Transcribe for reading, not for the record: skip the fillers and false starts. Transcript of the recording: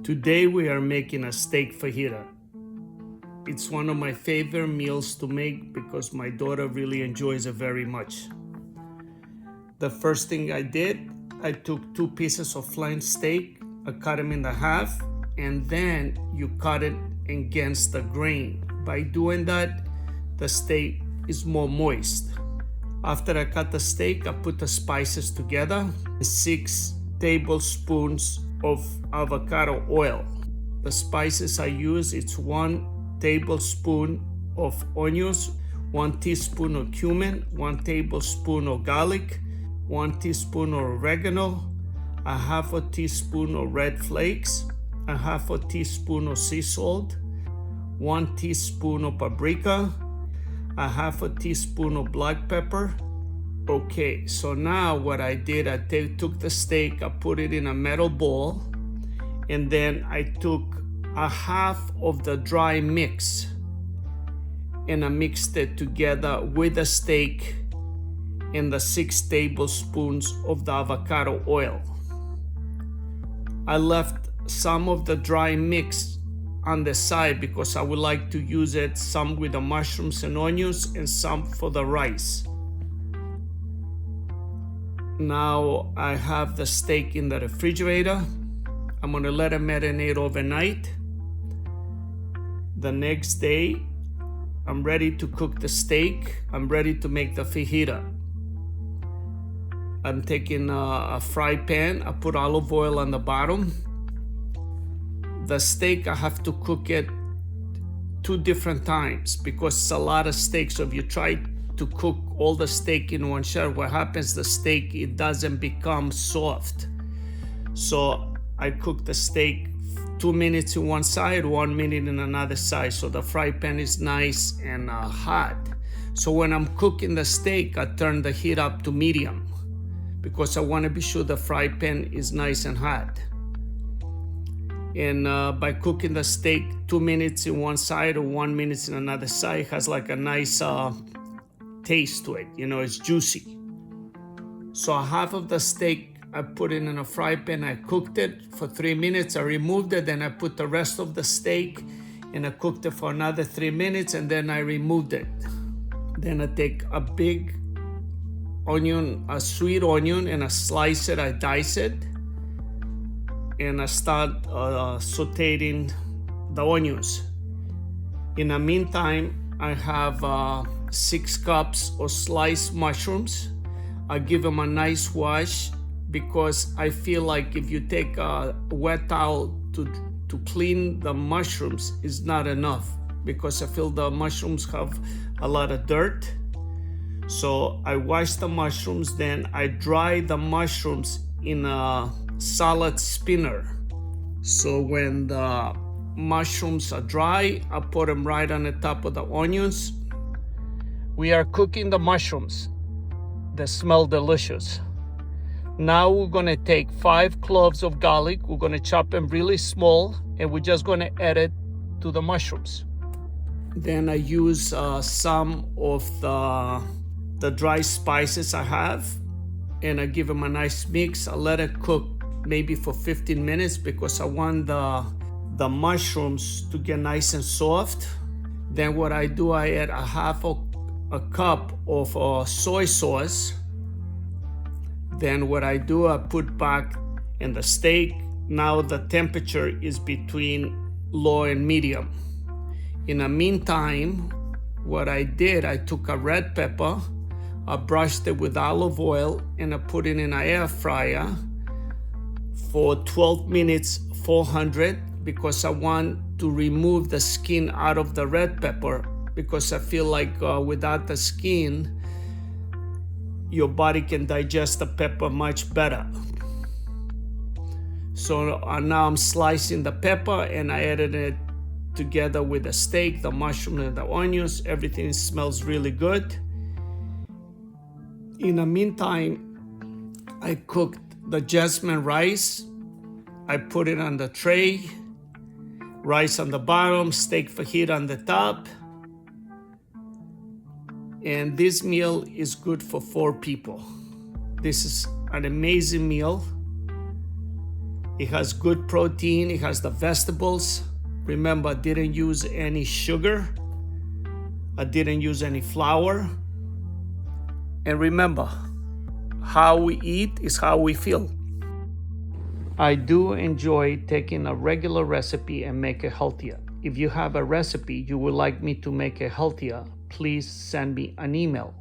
Today we are making a steak fajita. It's one of my favorite meals to make because my daughter really enjoys it very much. The first thing I did, I took 2 pieces of flank steak, I cut them in half, and then you cut it against the grain. By doing that, the steak is more moist. After I cut the steak, I put the spices together, 6 tablespoons of avocado oil. The spices I use, it's 1 tablespoon of onions, 1 teaspoon of cumin, 1 tablespoon of garlic, 1 teaspoon of oregano, a half a teaspoon of red flakes, a half a teaspoon of sea salt, 1 teaspoon of paprika, a half a teaspoon of black pepper. Okay, so now what I did, I took the steak, I put it in a metal bowl, and then I took a half of the dry mix and I mixed it together with the steak and the 6 tablespoons of the avocado oil. I left some of the dry mix on the side because I would like to use it some with the mushrooms and onions and some for the rice. Now I have the steak in the refrigerator. I'm gonna let it marinate overnight. The next day, I'm ready to cook the steak. I'm ready to make the fajita. I'm taking a fry pan. I put olive oil on the bottom. The steak, I have to cook it 2 different times because it's a lot of steak. So if you try to cook all the steak in one shot, what happens, the steak, it doesn't become soft. So I cook the steak 2 minutes in one side, 1 minute in another side, so the fry pan is nice and hot. So when I'm cooking the steak, I turn the heat up to medium because I want to be sure the fry pan is nice and hot. And by cooking the steak 2 minutes in one side or 1 minute in another side, it has like a nice taste to it, it's juicy. So half of the steak, I put it in a fry pan, I cooked it for 3 minutes, I removed it, then I put the rest of the steak and I cooked it for another 3 minutes, and then I removed it. Then I take a big onion, a sweet onion, and I slice it, I dice it, and I start sauteing the onions. In the meantime, I have 6 cups of sliced mushrooms. I give them a nice wash because I feel like if you take a wet towel to clean the mushrooms is not enough, because I feel the mushrooms have a lot of dirt. So I wash the mushrooms, then I dry the mushrooms in a salad spinner. So when the mushrooms are dry, I put them right on the top of the onions. We are cooking the mushrooms. They smell delicious. Now we're gonna take 5 cloves of garlic. We're gonna chop them really small, and we're just gonna add it to the mushrooms. Then I use some of the dry spices I have, and I give them a nice mix. I let it cook maybe for 15 minutes because I want the mushrooms to get nice and soft. Then what I do, I add a half a cup of soy sauce. Then what I do, I put back in the steak. Now the temperature is between low and medium. In the meantime, what I did, I took a red pepper, I brushed it with olive oil, and I put it in an air fryer for 12 minutes, 400, because I want to remove the skin out of the red pepper, because I feel like without the skin, your body can digest the pepper much better. So now I'm slicing the pepper and I added it together with the steak, the mushroom, and the onions. Everything smells really good. In the meantime, I cooked the jasmine rice. I put it on the tray, rice on the bottom, steak fajita on the top. And this meal is good for 4 people. This is an amazing meal. It has good protein, it has the vegetables. Remember, I didn't use any sugar. I didn't use any flour. And remember, how we eat is how we feel. I do enjoy taking a regular recipe and make it healthier. If you have a recipe you would like me to make it healthier, please send me an email.